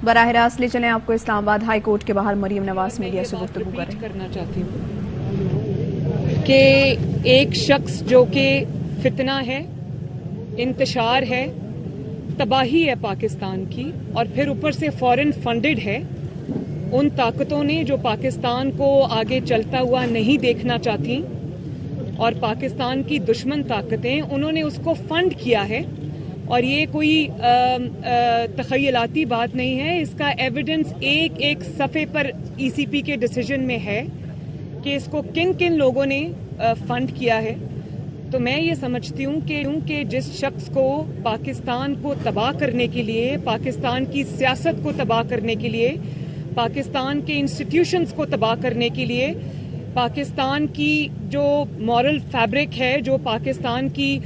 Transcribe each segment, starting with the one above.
براہ راست لے چلیں آپ کو اسلام آباد ہائی کورٹ کے باہر مریم نواز میڈیا سے گفتگو کرنا چاہتی ہوں کہ ایک شخص جو کہ فتنہ ہے، انتشار ہے، تباہی ہے پاکستان کی، اور پھر اوپر سے فورن فنڈڈ ہے، ان طاقتوں نے جو پاکستان کو آگے چلتا ہوا نہیں دیکھنا چاہتی اور پاکستان کی دشمن طاقتیں، انہوں نے اس کو فنڈ کیا ہے. اور یہ کوئی تخیلاتی بات نہیں ہے، اس کا ایویڈنس ایک ایک صفحے پر ای سی پی کے ڈیسیجن میں ہے کہ اس کو کن کن لوگوں نے فنڈ کیا ہے. تو میں یہ سمجھتی ہوں کہ جس شخص کو پاکستان کو تباہ کرنے کے لیے، پاکستان کی سیاست کو تباہ کرنے کے لیے، پاکستان کے انسٹیٹیوشنز کو تباہ کرنے کے لیے، پاکستان کی جو مورل فیبرک ہے، جو پاکستان کی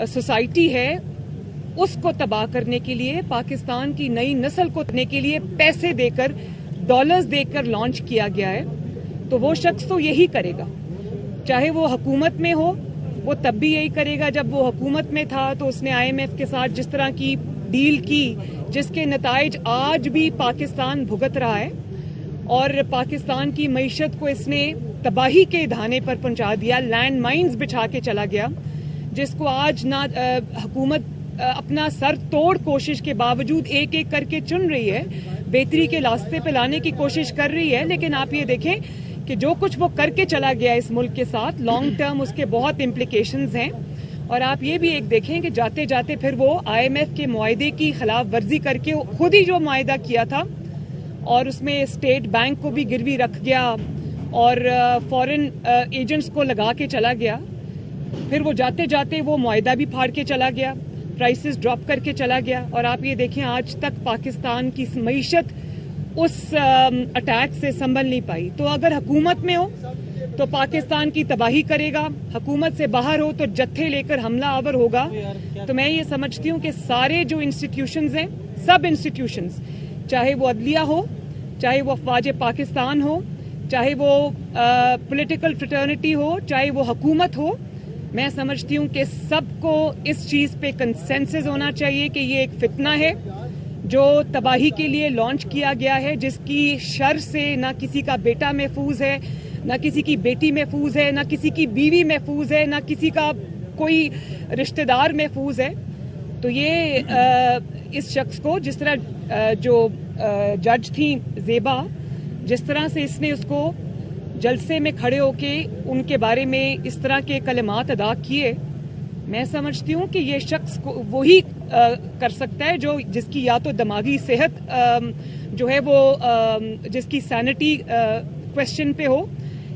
سوسائٹی ہے، اس کو تباہ کرنے کے لیے، پاکستان کی نئی نسل کو کرنے کے لیے پیسے دے کر، ڈالرز دے کر لانچ کیا گیا ہے. تو وہ شخص تو یہی کرے گا، چاہے وہ حکومت میں ہو. وہ تب بھی یہی کرے گا جب وہ حکومت میں تھا تو اس نے آئی ایم ایف کے ساتھ جس طرح کی ڈیل کی، جس کے نتائج آج بھی پاکستان بھگت رہا ہے، اور پاکستان کی معیشت کو اس نے تباہی کے دھانے پر پہنچا دیا، لینڈ مائنز بچھا کے چلا گیا، جس کو آج نہ حکومت اپنا سر توڑ کوشش کے باوجود ایک ایک کر کے چن رہی ہے، بہتری کے راستے پہ لانے کی کوشش کر رہی ہے. لیکن آپ یہ دیکھیں کہ جو کچھ وہ کر کے چلا گیا اس ملک کے ساتھ، لانگ ٹرم اس کے بہت امپلیکیشنز ہیں. اور آپ یہ بھی ایک دیکھیں کہ جاتے جاتے پھر وہ آئی ایم ایف کے معاہدے کی خلاف ورزی کر کے خود ہی جو معاہدہ کیا تھا، اور اس میں اسٹیٹ بینک کو بھی گروی رکھ گیا اور فورن ایجنٹس کو لگا کے چلا گیا. پھر وہ جاتے جاتے وہ معاہدہ بھی پھاڑ کے چلا گیا، پرائسز ڈراپ کر کے چلا گیا. اور آپ یہ دیکھیں آج تک پاکستان کی معیشت اس اٹیک سے سنبھل نہیں پائی. تو اگر حکومت میں ہو تو پاکستان کی تباہی کرے گا، حکومت سے باہر ہو تو جتھے لے کر حملہ آور ہوگا. تو میں یہ سمجھتی ہوں کہ سارے جو انسٹیٹیوشنز ہیں، سب انسٹیٹیوشنز، چاہے وہ عدلیہ ہو، چاہے وہ افواج پاکستان ہو، چاہے وہ پولیٹیکل فریٹرنیٹی ہو، چاہے وہ حکومت ہو، میں سمجھتی ہوں کہ سب کو اس چیز پہ کنسنسس ہونا چاہیے کہ یہ ایک فتنہ ہے جو تباہی کے لیے لانچ کیا گیا ہے، جس کی شر سے نہ کسی کا بیٹا محفوظ ہے، نہ کسی کی بیٹی محفوظ ہے، نہ کسی کی بیوی محفوظ ہے، نہ کسی کا کوئی رشتہ دار محفوظ ہے. تو یہ اس شخص کو جس طرح جو جج تھیں زیبا، جس طرح سے اس نے اس کو جلسے میں کھڑے ہو کے ان کے بارے میں اس طرح کے کلمات ادا کیے، میں سمجھتی ہوں کہ یہ شخص وہی کر سکتا ہے جس کی یا تو دماغی صحت جو ہے وہ جس کی سینٹی کوشچن پہ ہو،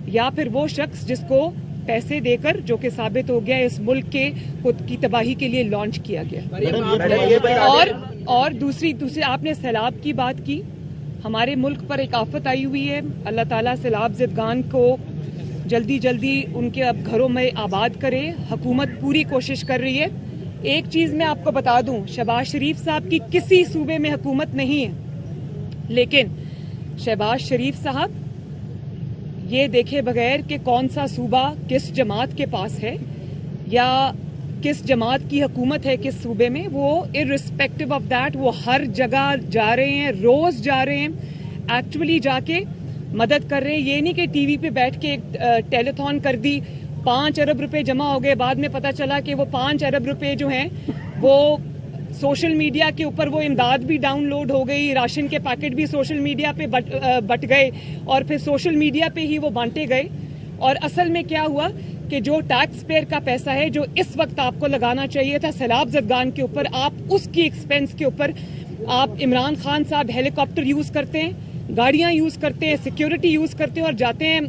یا پھر وہ شخص جس کو پیسے دے کر، جو کہ ثابت ہو گیا اس ملک کے خود کی تباہی کے لیے لانچ کیا گیا. اور دوسری آپ نے سیلاب کی بات کی. ہمارے ملک پر ایک آفت آئی ہوئی ہے، اللہ تعالیٰ سیلاب زدگان کو جلدی ان کے اب گھروں میں آباد کرے. حکومت پوری کوشش کر رہی ہے. ایک چیز میں آپ کو بتا دوں، شہباز شریف صاحب کی کسی صوبے میں حکومت نہیں ہے، لیکن شہباز شریف صاحب یہ دیکھے بغیر کہ کون سا صوبہ کس جماعت کے پاس ہے یا کس جماعت کی حکومت ہے کس صوبے میں، وہ ارسپیکٹو آف دیٹ وہ ہر جگہ جا رہے ہیں، روز جا رہے ہیں، ایکچولی جا کے مدد کر رہے ہیں. یہ نہیں کہ ٹی وی پہ بیٹھ کے ایک ٹیلیتھون کر دی، 5 ارب روپے جمع ہو گئے، بعد میں پتا چلا کہ وہ 5 ارب روپے جو ہیں وہ سوشل میڈیا کے اوپر وہ امداد بھی ڈاؤن لوڈ ہو گئی، راشن کے پیکٹ بھی سوشل میڈیا پہ بٹ گئے اور پھر سوشل میڈیا پہ ہی وہ بانٹے گئے. اور اصل میں کیا ہوا کہ جو ٹیکس پیئر کا پیسہ ہے جو اس وقت آپ کو لگانا چاہیے تھا سیلاب زدگان کے اوپر، آپ اس کی ایکسپینس کے اوپر آپ عمران خان صاحب ہیلی کاپٹر یوز کرتے ہیں، گاڑیاں یوز کرتے ہیں، سیکیورٹی یوز کرتے ہیں اور جاتے ہیں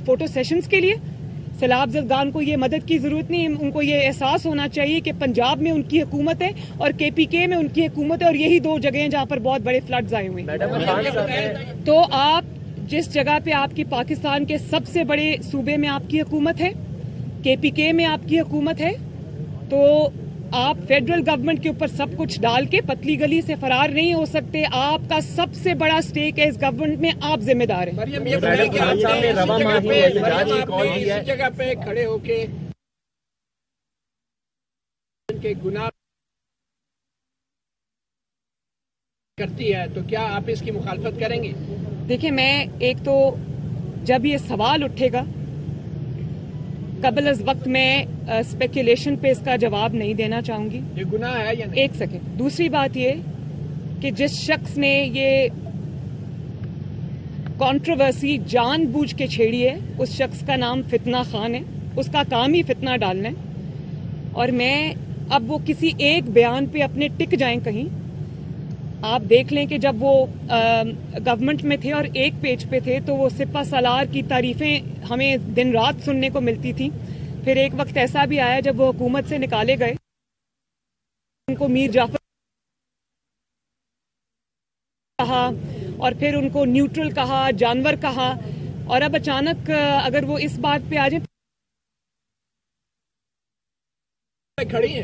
فوٹو سیشنز کے لیے. سیلاب زدگان کو یہ مدد کی ضرورت نہیں. ان کو یہ احساس ہونا چاہیے کہ پنجاب میں ان کی حکومت ہے اور کے پی کے میں ان کی حکومت ہے، اور یہی 2 جگہیں ہیں جہاں پر بہت بڑے فلڈز آئے ہوئے ہیں. تو آپ جس جگہ پہ آپ کی پاکستان کے سب سے بڑے صوبے میں آپ کی حکومت ہے، کے پی کے میں آپ کی حکومت ہے، تو آپ فیڈرل گورنمنٹ کے اوپر سب کچھ ڈال کے پتلی گلی سے فرار نہیں ہو سکتے. آپ کا سب سے بڑا سٹیک ہے اس گورنمنٹ میں، آپ ذمہ دار ہیں. اس جگہ پہ کھڑے ہو کے گناہ کرتی ہے تو کیا آپ اس کی مخالفت کریں گے؟ دیکھیں، میں ایک تو جب یہ سوال اٹھے گا قبل از وقت میں اسپیکولیشن پہ اس کا جواب نہیں دینا چاہوں گی. یہ گناہ ہے یا نہیں؟ ایک سیکنڈ. دوسری بات یہ کہ جس شخص نے یہ کنٹروورسی جان بوجھ کے چھیڑی ہے اس شخص کا نام فتنہ خان ہے. اس کا کام ہی فتنہ ڈالنا ہے. اور میں اب وہ کسی ایک بیان پہ اپنے ٹک جائیں کہیں. آپ دیکھ لیں کہ جب وہ گورنمنٹ میں تھے اور ایک پیج پہ تھے تو وہ سپہ سالار کی تعریفیں ہمیں دن رات سننے کو ملتی تھی. پھر ایک وقت ایسا بھی آیا جب وہ حکومت سے نکالے گئے، ان کو میر جعفر کہا اور پھر ان کو نیوٹرل کہا، جانور کہا، اور اب اچانک اگر وہ اس بات پہ آ جائیں کھڑی ہیں.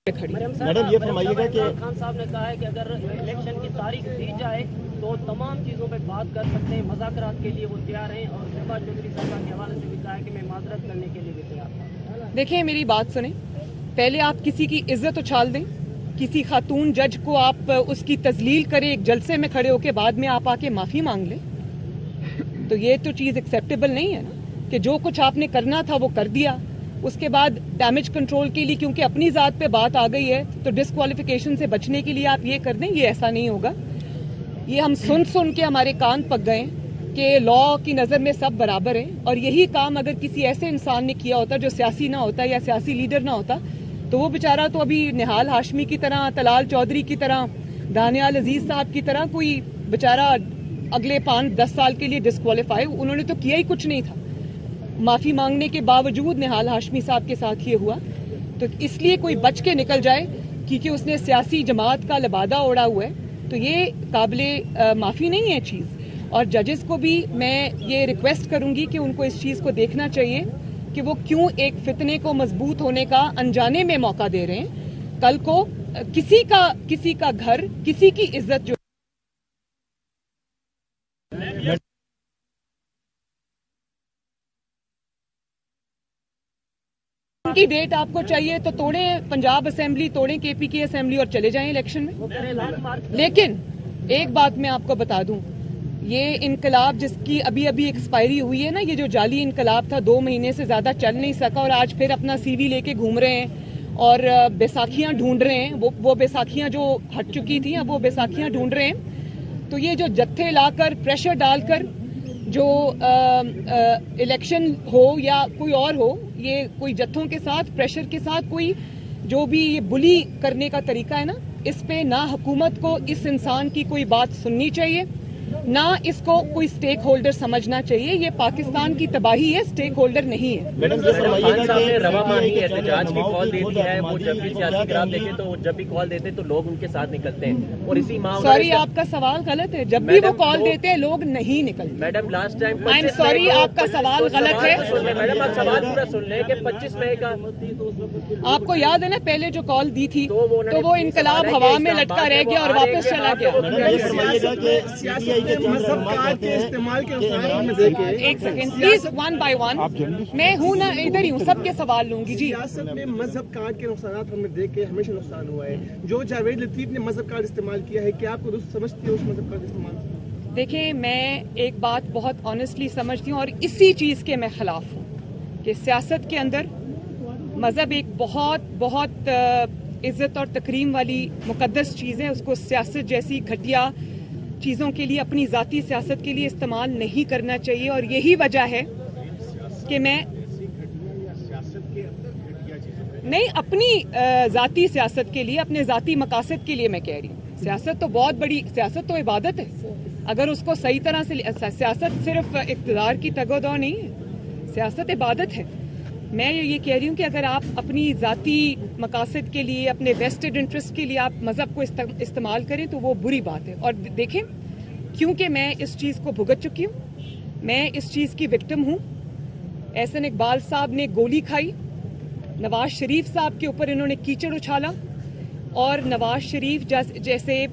میڈم یہ فرمائیے گا کہ خان صاحب نے کہا ہے کہ اگر الیکشن کی تاریخ دی جائے تو تمام چیزوں پہ بات کر سکتے ہیں، مذاکرات کے لیے وہ تیار ہیں، اور شہباز چودھری صاحب کے حوالے سے بھی کہا ہے کہ میں معذرت کرنے کے لیے بھی تیار ہوں. دیکھیں، میری بات سنیں. پہلے آپ کسی کی عزت اچھال دیں، کسی خاتون جج کو آپ اس کی تذلیل کریں ایک جلسے میں کھڑے ہو کے، بعد میں آپ آ کے معافی مانگ لیں، تو یہ تو چیز ایکسیپٹیبل نہیں ہے نا. کہ جو کچھ آپ نے کرنا تھا وہ کر دیا، اس کے بعد ڈیمیج کنٹرول کے لیے کیونکہ اپنی ذات پہ بات آ گئی ہے تو ڈسکوالیفیکیشن سے بچنے کے لیے آپ یہ کر دیں. یہ ایسا نہیں ہوگا. یہ ہم سن کے ہمارے کان پک گئے کہ لا کی نظر میں سب برابر ہیں، اور یہی کام اگر کسی ایسے انسان نے کیا ہوتا جو سیاسی نہ ہوتا یا سیاسی لیڈر نہ ہوتا تو وہ بیچارہ تو ابھی نہال ہاشمی کی طرح، طلال چودھری کی طرح، دانیال عزیز صاحب کی طرح کوئی بیچارہ اگلے 5-10 سال کے لیے ڈسکوالیفائی. انہوں نے تو کیا ہی کچھ نہیں تھا. معافی مانگنے کے باوجود نہال ہاشمی صاحب کے ساتھ یہ ہوا. تو اس لیے کوئی بچ کے نکل جائے کیونکہ اس نے سیاسی جماعت کا لبادہ اوڑھا ہوا ہے تو یہ قابل معافی نہیں ہے چیز. اور ججز کو بھی میں یہ ریکویسٹ کروں گی کہ ان کو اس چیز کو دیکھنا چاہیے کہ وہ کیوں ایک فتنے کو مضبوط ہونے کا انجانے میں موقع دے رہے ہیں. کل کو کسی کا گھر، کسی کی عزت جو کی ڈیٹ آپ کو چاہیے تو توڑیں پنجاب اسمبلی، توڑیں کے پی کی اسمبلی اور چلے جائیں الیکشن میں. لیکن ایک بات میں آپ کو بتا دوں، یہ انقلاب جس کی ابھی ایکسپائری ہوئی ہے نا، یہ جو جعلی انقلاب تھا 2 مہینے سے زیادہ چل نہیں سکا اور آج پھر اپنا سی وی لے کے گھوم رہے ہیں اور بیساکھیاں ڈھونڈ رہے ہیں. وہ بیساکھیاں جو ہٹ چکی تھیں اب وہ بیساکھیاں ڈھونڈ رہے ہیں. تو یہ جو جتھے لا کر پریشر ڈال کر جو الیکشن ہو یا کوئی اور ہو، یہ کوئی جتھوں کے ساتھ پریشر کے ساتھ کوئی جو بھی یہ بلی کرنے کا طریقہ ہے نا، اس پہ نہ حکومت کو اس انسان کی کوئی بات سننی چاہیے، نہ اس کو کوئی سٹیک ہولڈر سمجھنا چاہیے. یہ پاکستان کی تباہی ہے، سٹیک ہولڈر نہیں ہے. میڈم خان صاحب نے روا ماہی احتجاج کی کال دے دی ہے. وہ جب بھی سیاسی گراف دیکھیں تو جب بھی کال دیتے تو لوگ ان کے ساتھ نکلتے ہیں، اور اسی ماہ سوری آپ کا سوال غلط ہے. جب بھی وہ کال دیتے ہیں لوگ نہیں نکلتے. Madam last time I am sorry, آپ کا سوال غلط ہے. میڈم آپ سوال پورا سن لیں کہ 25 مئی کا آپ کو یاد ہے نا پہلے جو کال دی تھی تو وہ انقلاب ہوا میں لٹکا رہ گیا اور واپس چلا گیا. ایک سیکنڈ پلیز، 1 by 1. میں ہوں نا ادھر ہی ہوں، سب کے سوال لوں گی. جی، سیاست میں مذہب کارڈ کے نقصانات ہم نے دیکھے، ہمیشہ نقصان ہوا ہے. جو جاوید لطیف نے مذہب کارڈ استعمال کیا ہے، کیا آپ کو درست سمجھتی ہے اس مذہب کارڈ استعمال؟ دیکھیں، میں ایک بات بہت آنیسٹلی سمجھتی ہوں اور اسی چیز کے میں خلاف ہوں کہ سیاست کے اندر مذہب ایک بہت عزت اور تکریم والی مقدس چیز ہے. اس کو سیاست جیسی گھٹیا چیزوں کے لیے، اپنی ذاتی سیاست کے لیے استعمال نہیں کرنا چاہیے. اور یہی وجہ ہے کہ میں نہیں اپنی ذاتی سیاست کے لیے، اپنے ذاتی مقاصد کے لیے میں کہہ رہی ہوں. سیاست تو بہت بڑی، سیاست تو عبادت ہے. اگر اس کو صحیح طرح سے، سیاست صرف اقتدار کی تگ و دو نہیں ہے، سیاست عبادت ہے. میں یہ کہہ رہی ہوں کہ اگر آپ اپنی ذاتی مقاصد کے لیے، اپنے ویسٹڈ انٹرسٹ کے لیے آپ مذہب کو استعمال کریں تو وہ بری بات ہے. اور دیکھیں، کیونکہ میں اس چیز کو بھگت چکی ہوں، میں اس چیز کی وکٹم ہوں. احسن اقبال صاحب نے گولی کھائی، نواز شریف صاحب کے اوپر انہوں نے کیچڑ اچھالا، اور نواز شریف جیسے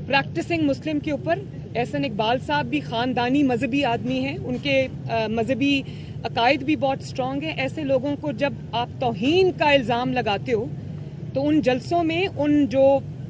پریکٹسنگ مسلم کے اوپر احسن اقبال صاحب بھی خاندانی مذہبی آدمی ہیں، ان کے مذہبی عقائد بھی بہت اسٹرانگ ہیں. ایسے لوگوں کو جب آپ توہین کا الزام لگاتے ہو تو ان جلسوں میں ان جو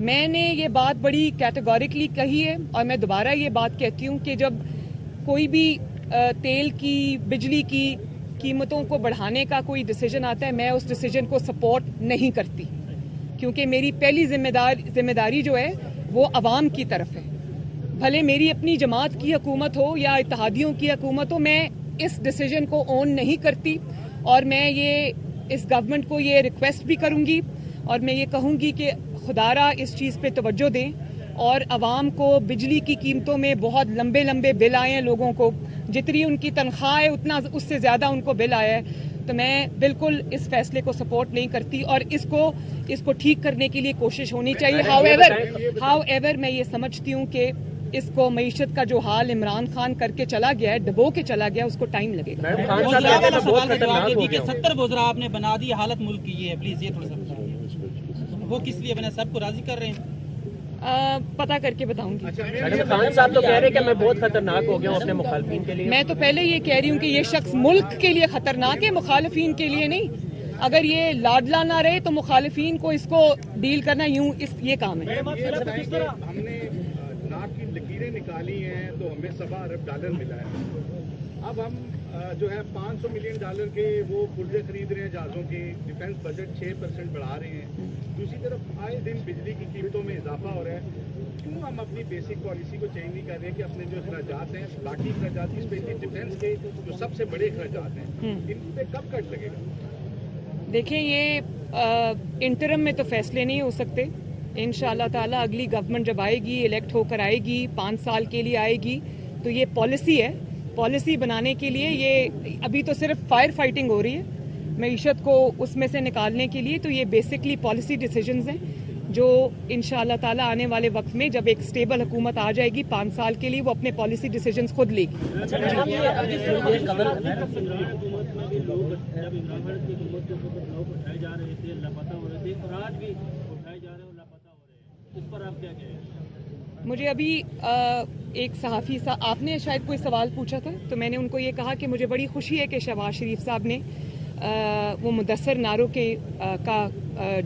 میں نے یہ بات بڑی کیٹیگوریکلی کہی ہے اور میں دوبارہ یہ بات کہتی ہوں کہ جب کوئی بھی تیل کی بجلی کی قیمتوں کو بڑھانے کا کوئی ڈیسیجن آتا ہے، میں اس ڈیسیجن کو سپورٹ نہیں کرتی، کیونکہ میری پہلی ذمہ داری جو ہے وہ عوام کی طرف ہے. بھلے میری اپنی جماعت کی حکومت ہو یا اتحادیوں کی حکومت ہو، میں اس ڈیسیجن کو اون نہیں کرتی اور میں یہ اس گورنمنٹ کو یہ ریکویسٹ بھی کروں گی اور میں یہ کہوں گی کہ خدارہ اس چیز پہ توجہ دیں اور عوام کو بجلی کی قیمتوں میں بہت لمبے لمبے بل آئے ہیں، لوگوں کو جتنی ان کی تنخواہ ہے اتنا اس سے زیادہ ان کو بل آیا ہے. تو میں بالکل اس فیصلے کو سپورٹ نہیں کرتی اور اس کو ٹھیک کرنے کے لیے کوشش ہونی چاہیے. ہاؤ ایور میں یہ سمجھتی ہوں کہ اس کو معیشت کا جو حال عمران خان کر کے چلا گیا ہے، ڈبو کے چلا گیا، اس کو ٹائم لگے گا. سوال کا جواب دے دیجیے، 70 وزراء آپ نے بنا دی، حالت ملک کی یہ ہے، پلیز یہ تھوڑا سا بتائیے وہ کس لیے بنا؟ سب کو راضی کر رہے ہیں؟ پتہ کر کے بتاؤں گی. میڈم خان صاحب تو کہہ رہے ہیں کہ میں بہت خطرناک ہو گیا ہوں اپنے مخالفین کے لیے. میں تو پہلے یہ کہہ رہی ہوں کہ یہ شخص ملک کے لیے خطرناک ہے، مخالفین کے لیے نہیں. اگر یہ لاڈلا نہ رہے تو مخالفین کو اس کو ڈیل کرنا یہ کام ہے. ہم نے ناک کی لکیریں نکالی ہیں تو ہمیں $7 ارب ملا ہے. اب ہم جو ہے $500 ملین کے وہ پرزے خرید رہے ہیں جہازوں کے، ڈیفنس بجٹ 6% بڑھا رہے ہیں. دوسری طرف آئے دن بجلی کی قیمتوں میں اضافہ ہو رہا ہے. کیوں ہم اپنی بیسک پالیسی کو چینج نہیں کر رہے کہ اپنے جو اخراجات ہیں، باقی اخراجات اسپیشلی ڈیفنس کے جو سب سے بڑے اخراجات ہیں، ان پہ کب کٹ لگے گا؟ دیکھیں یہ انٹرم میں تو فیصلے نہیں ہو سکتے. انشاءاللہ تعالی اگلی گورنمنٹ جب آئے گی، الیکٹ ہو کر آئے گی، 5 سال کے لیے آئے گی، تو یہ پالیسی ہے. پالیسی بنانے کے لیے یہ ابھی تو صرف فائر فائٹنگ ہو رہی ہے معیشت کو اس میں سے نکالنے کے لیے. تو یہ بیسکلی پالیسی ڈیسیجنز ہیں جو انشاءاللہ تعالی آنے والے وقت میں جب ایک اسٹیبل حکومت آ جائے گی 5 سال کے لیے، وہ اپنے پالیسی ڈیسیجنز خود لے گی. مجھے ابھی ایک صحافی صاحب، آپ نے شاید کوئی سوال پوچھا تھا تو میں نے ان کو یہ کہا کہ مجھے بڑی خوشی ہے کہ شہباز شریف صاحب نے وہ مدثر نارو کا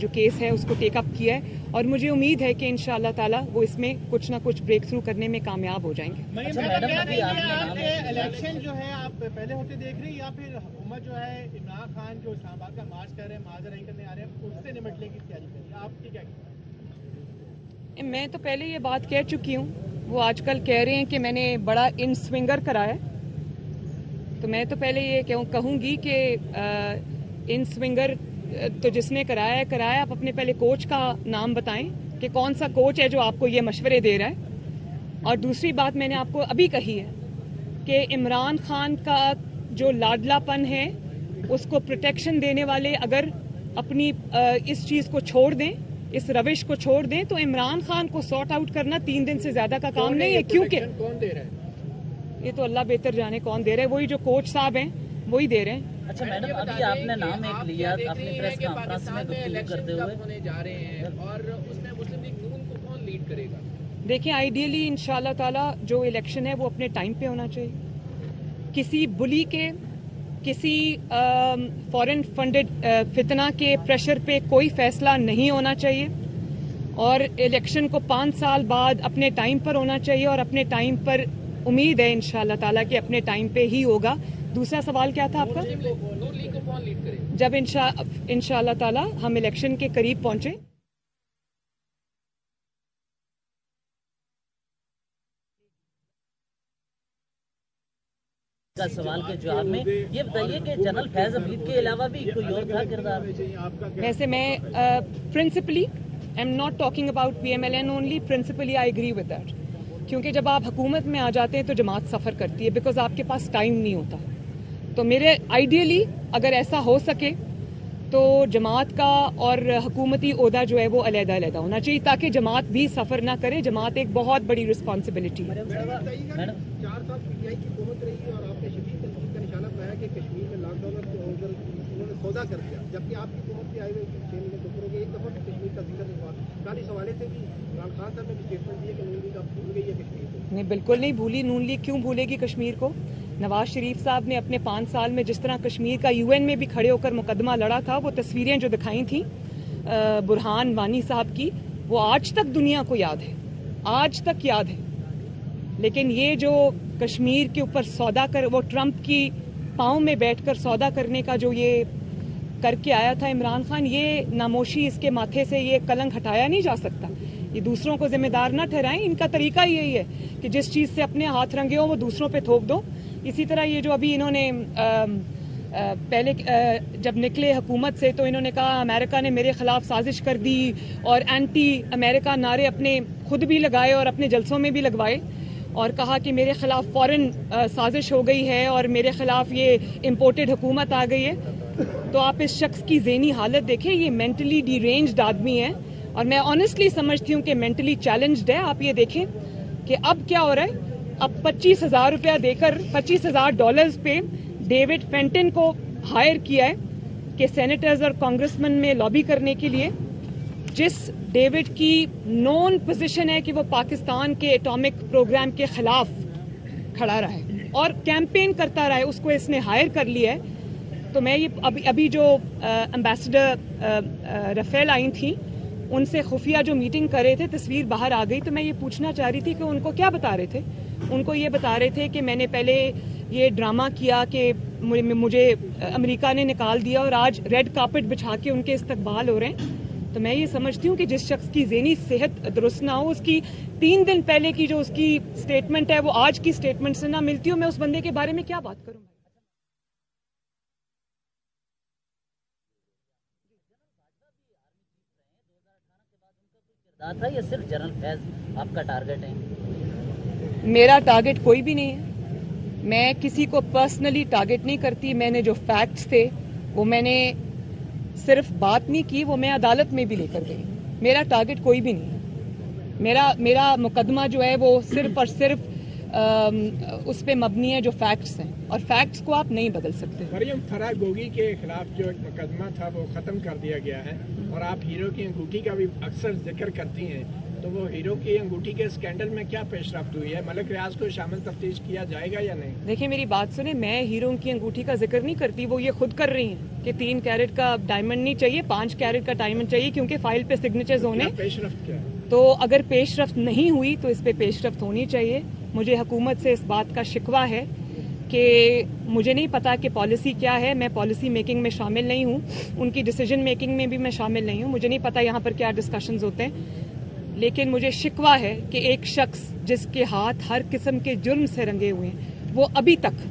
جو کیس ہے اس کو ٹیک اپ کیا ہے اور مجھے امید ہے کہ انشاءاللہ تعالی وہ اس میں کچھ نہ کچھ بریک تھرو کرنے میں کامیاب ہو جائیں گے. الیکشن جو ہے آپ پہلے ہوتے دیکھ رہے ہیں یا پھر حکومت جو ہے عمران خان جو اسلام آباد کا مارچ کر رہے ہیں، معاذ نہیں کرنے آ رہے ہیں، اس سے نمٹنے کی تیاری کر رہے ہیں، آپ کی کیا کہتے ہیں؟ میں تو پہلے یہ بات کہہ چکی ہوں. وہ آج کل کہہ رہے ہیں کہ میں نے بڑا ان سوئنگر کرایا، تو میں تو پہلے یہ کہوں گی کہ ان سوئنگر تو جس نے کرایا آپ اپنے پہلے کوچ کا نام بتائیں کہ کون سا کوچ ہے جو آپ کو یہ مشورے دے رہا ہے. اور دوسری بات میں نے آپ کو ابھی کہی ہے کہ عمران خان کا جو لاڈلا پن ہے اس کو پروٹیکشن دینے والے اگر اپنی اس چیز کو چھوڑ دیں، اس روش کو چھوڑ دیں، تو عمران خان کو سارٹ آؤٹ کرنا 3 دن سے زیادہ کا کام نہیں ہے. کیونکہ کون دے رہا ہے؟ یہ تو اللہ بہتر جانے کون دے رہے ہیں، وہی جو کوچ صاحب ہیں وہی دے رہے ہیں. اچھا میڈم، ابھی آپ نے نام ایک لیا اپنی پریس کانفرنس میں گفتگو کرتے ہوئے، ہونے جا رہے ہیں اور اس میں مسلم لیگ نون کو کون لیڈ کرے گا؟ دیکھیں آئیڈیلی انشاءاللہ تعالی جو الیکشن ہے وہ اپنے ٹائم پہ ہونا چاہیے. کسی بلی کے، کسی فورن فنڈڈ فتنہ کے پریشر پہ کوئی فیصلہ نہیں ہونا چاہیے اور الیکشن کو 5 سال بعد اپنے ٹائم پر ہونا چاہیے اور اپنے ٹائم پر امید ہے انشاءاللہ تعالیٰ کہ اپنے ٹائم پہ ہی ہوگا. دوسرا سوال کیا تھا آپ کا؟ نون لیگ کو کون لیڈ کرے گا؟ جب انشاءاللہ تعالیٰ ہم الیکشن کے قریب پہنچے. کا سوال کے جواب میں یہ بتائیے کہ جنرل فیض حمید کے علاوہ بھی کوئی اور تھا کردار؟ ویسے میں principally I am not talking about PMLN only, principally I agree with that. کیونکہ جب آپ حکومت میں آ جاتے ہیں تو جماعت سفر کرتی ہے بیکاز آپ کے پاس ٹائم نہیں ہوتا. تو میرے آئیڈیلی اگر ایسا ہو سکے تو جماعت کا اور حکومتی عہدہ جو ہے وہ علیحدہ علیحدہ ہونا چاہیے تاکہ جماعت بھی سفر نہ کرے. جماعت ایک بہت بڑی رسپانسبلٹی ہے. 4 سال PTI کی حکومت رہی اور آپ نے شدید تنقید کا نشانہ بنایا کہ کشمیر میں لاک ڈاؤن انہوں نے سودا کر دیا، جبکہ آپ کی حکومت سے آئے ہوئے 6 مہینے تو کرو گے ایک دفعہ بھی کشمیر کا ذکر نہیں ہوا. کل اس حوالے سے بھی عمران خان صاحب نے بھی اسٹیٹمنٹ دی ہے کہ نون لیگ اب بھول گئی ہے کشمیر کو. نہیں، بالکل نہیں بھولی. نون لیگ کیوں بھولے گی کشمیر کو؟ نواز شریف صاحب نے اپنے 5 سال میں جس طرح کشمیر کا UN میں بھی کھڑے ہو کر مقدمہ لڑا تھا، وہ تصویریں جو دکھائی تھیں برہان وانی صاحب کی، وہ آج تک دنیا کو یاد ہے، آج تک یاد ہے. لیکن یہ جو کشمیر کے اوپر سودا کر، وہ ٹرمپ کی پاؤں میں بیٹھ کر سودا کرنے کا جو یہ کر کے آیا تھا عمران خان، یہ ناموشی اس کے ماتھے سے یہ کلنک ہٹایا نہیں جا سکتا. یہ دوسروں کو ذمہ دار نہ ٹھہرائیں. ان کا طریقہ یہی ہے کہ جس چیز سے اپنے ہاتھ رنگے ہو وہ دوسروں پہ تھوپ دو. اسی طرح یہ جو ابھی انہوں نے پہلے جب نکلے حکومت سے تو انہوں نے کہا امریکہ نے میرے خلاف سازش کر دی اور اینٹی امریکہ نعرے اپنے خود بھی لگائے اور اپنے جلسوں میں بھی لگوائے اور کہا کہ میرے خلاف فورن سازش ہو گئی ہے اور میرے خلاف یہ امپورٹڈ حکومت آ گئی ہے. تو آپ اس شخص کی ذہنی حالت دیکھیں، یہ مینٹلی ڈی رینجڈ آدمی ہے اور میں آنیسٹلی سمجھتی ہوں کہ مینٹلی چیلنجڈ ہے. آپ یہ دیکھیں کہ اب کیا ہو رہا ہے. اب $25,000 دے کر $25,000 پہ ڈیوڈ فینٹن کو ہائر کیا ہے کہ سینیٹرز اور کانگریس مین میں لابی کرنے کے لیے، جس ڈیوڈ کی نون پوزیشن ہے کہ وہ پاکستان کے ایٹامک پروگرام کے خلاف کھڑا رہا ہے اور کیمپین کرتا رہا ہے. اس کو اس نے ہائر کر لیا ہے. تو میں یہ ابھی جو امبیسڈر رفیل آئی تھیں ان سے خفیہ جو میٹنگ کر رہے تھے، تصویر باہر آ گئی. تو میں یہ پوچھنا چاہ رہی تھی کہ ان کو کیا بتا رہے تھے. ان کو یہ بتا رہے تھے کہ میں نے پہلے یہ ڈرامہ کیا کہ مجھے امریکہ نے نکال دیا اور آج ریڈ کارپٹ بچھا کے ان کے استقبال ہو رہے ہیں. تو میں یہ سمجھتی ہوں کہ جس شخص کی ذہنی صحت درست نہ ہو، اس کی 3 دن پہلے کی جو اس کی اسٹیٹمنٹ ہے وہ آج کی اسٹیٹمنٹ سے نہ ملتی ہو، میں اس بندے کے بارے میں کیا بات کروں. تھا یا صرف جنرل فیض آپ کا ٹارگٹ ہے؟ میرا ٹارگٹ کوئی بھی نہیں ہے. میں کسی کو پرسنلی ٹارگٹ نہیں کرتی. میں نے جو فیکٹس تھے وہ میں نے صرف بات نہیں کی، وہ میں عدالت میں بھی لے کر گئی. میرا ٹارگٹ کوئی بھی نہیں ہے. میرا مقدمہ جو ہے وہ صرف اور صرف اس پہ مبنی ہے جو فیکٹس ہیں، اور فیکٹس کو آپ نہیں بدل سکتے. مریم فرح گوگی کے خلاف جو ایک مقدمہ تھا وہ ختم کر دیا گیا ہے اور آپ ہیرو کی انگوٹھی کا بھی اکثر ذکر کرتی ہیں، تو وہ ہیرو کی انگوٹھی کے اسکینڈل میں کیا پیش رفت ہوئی ہے؟ ملک ریاض کو شامل تفتیش کیا جائے گا یا نہیں؟ دیکھیں میری بات سنیں، میں ہیرو کی انگوٹھی کا ذکر نہیں کرتی. وہ یہ خود کر رہی ہیں کہ 3 کیرٹ کا ڈائمنڈ نہیں چاہیے، 5 کیرٹ کا ڈائمنڈ چاہیے کیونکہ فائل پہ سگنیچرز ہونے. پیش رفت کیا ہے؟ تو اگر پیش رفت نہیں ہوئی تو اس پہ پیش رفت ہونی چاہیے. مجھے حکومت سے اس بات کا شکوہ ہے کہ مجھے نہیں پتا کہ پالیسی کیا ہے. میں پالیسی میکنگ میں شامل نہیں ہوں، ان کی ڈیسیجن میکنگ میں بھی میں شامل نہیں ہوں. مجھے نہیں پتا یہاں پر کیا ڈسکشنز ہوتے ہیں. لیکن مجھے شکوہ ہے کہ ایک شخص جس کے ہاتھ ہر قسم کے جرم سے رنگے ہوئے ہیں، وہ ابھی تک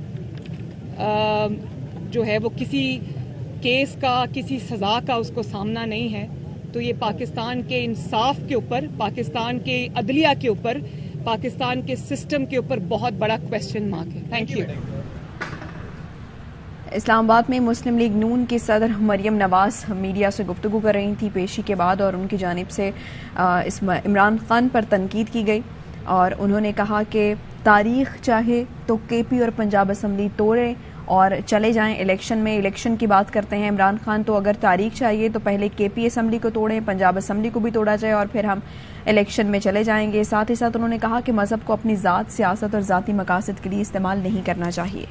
جو ہے وہ کسی کیس کا، کسی سزا کا اس کو سامنا نہیں ہے. تو یہ پاکستان کے انصاف کے اوپر، پاکستان کے عدلیہ کے اوپر، پاکستان کے سسٹم کے اوپر بہت بڑا کویسچن مارک ہے. Thank you. اسلام آباد میں مسلم لیگ نون کی صدر مریم نواز میڈیا سے گفتگو کر رہی تھی پیشی کے بعد، اور ان کی جانب سے عمران خان پر تنقید کی گئی اور انہوں نے کہا کہ تاریخ چاہے تو کے پی اور پنجاب اسمبلی توڑیں اور چلے جائیں الیکشن میں. الیکشن کی بات کرتے ہیں عمران خان، تو اگر تاریخ چاہیے تو پہلے کے پی اسمبلی کو توڑیں، پنجاب اسمبلی کو بھی توڑا جائے اور پھر ہم الیکشن میں چلے جائیں گے. ساتھ ہی ساتھ انہوں نے کہا کہ مذہب کو اپنی ذات، سیاست اور ذاتی مقاصد کے لیے استعمال نہیں کرنا چاہیے.